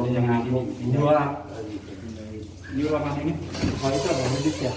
Yang ini jual mana ini? Oh itu ada medis ya.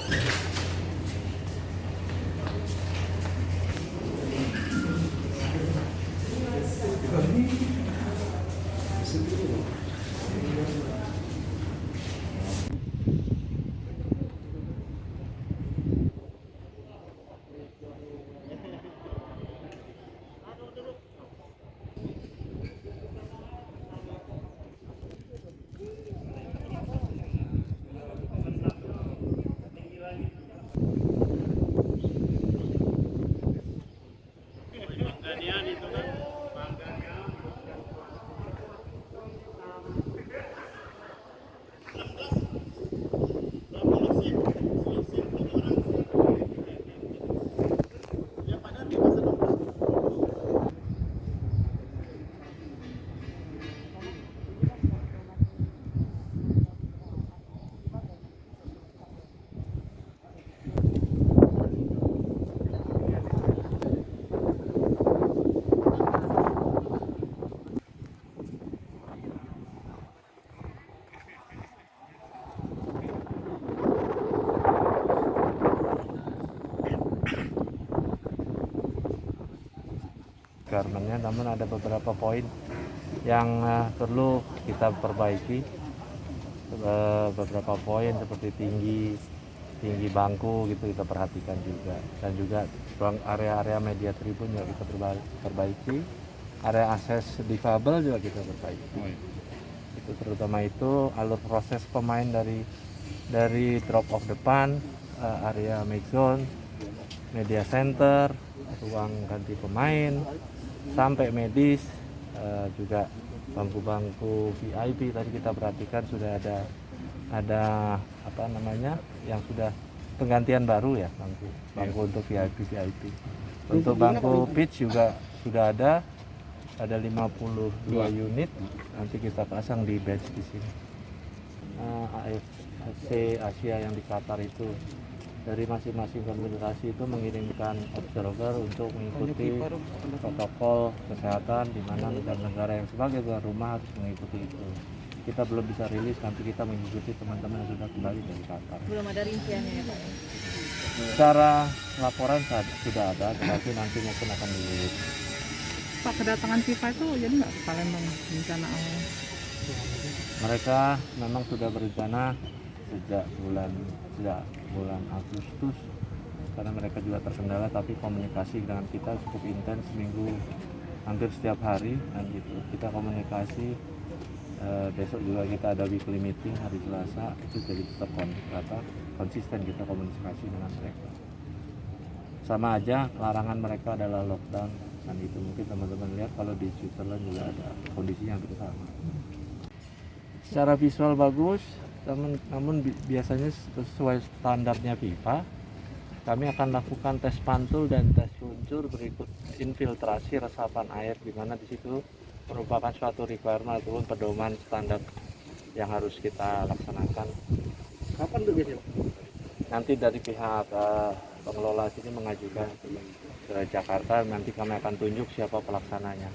Garmennya, namun ada beberapa poin yang perlu kita perbaiki. Beberapa poin seperti tinggi bangku gitu kita perhatikan juga, dan juga area-area media tribun juga kita perbaiki, area akses difabel juga kita perbaiki. Itu terutama itu alur proses pemain dari drop off depan, area mix zone, media center, ruang ganti pemain, sampai medis, juga bangku-bangku VIP tadi kita perhatikan sudah ada apa namanya yang sudah penggantian baru ya, bangku untuk VIP. Untuk bangku pitch juga sudah ada 52 unit, nanti kita pasang di badge di sini. AFC Asia yang di Qatar itu dari masing-masing konfederasi itu mengirimkan observer untuk mengikuti protokol kesehatan, di mana negara-negara yang sebagai tuan rumah harus mengikuti itu. Kita belum bisa rilis, nanti kita mengikuti teman-teman yang sudah kembali dari Qatar. Belum ada rinciannya ya Pak? Secara laporan sudah ada, tetapi nanti mungkin akan dirilis. Pak, kedatangan FIFA itu jadi nggak ke Palembang rencana awal? Mereka memang sudah berencana sejak bulan Agustus, karena mereka juga terkendala, tapi komunikasi dengan kita cukup intens, seminggu hampir setiap hari, dan gitu kita komunikasi. Besok juga kita ada weekly meeting hari Selasa, itu jadi tetap konsisten kita komunikasi dengan mereka. Sama aja larangan mereka adalah lockdown, dan itu mungkin teman-teman lihat kalau di Switzerland juga ada kondisinya hampir sama. Secara visual bagus, namun biasanya sesuai standarnya FIFA, kami akan lakukan tes pantul dan tes luncur berikut infiltrasi resapan air, di mana di situ merupakan suatu requirement ataupun pedoman standar yang harus kita laksanakan. Kapan tuh biasanya? Nanti dari pihak pengelola sini mengajukan ke Jakarta, nanti kami akan tunjuk siapa pelaksananya.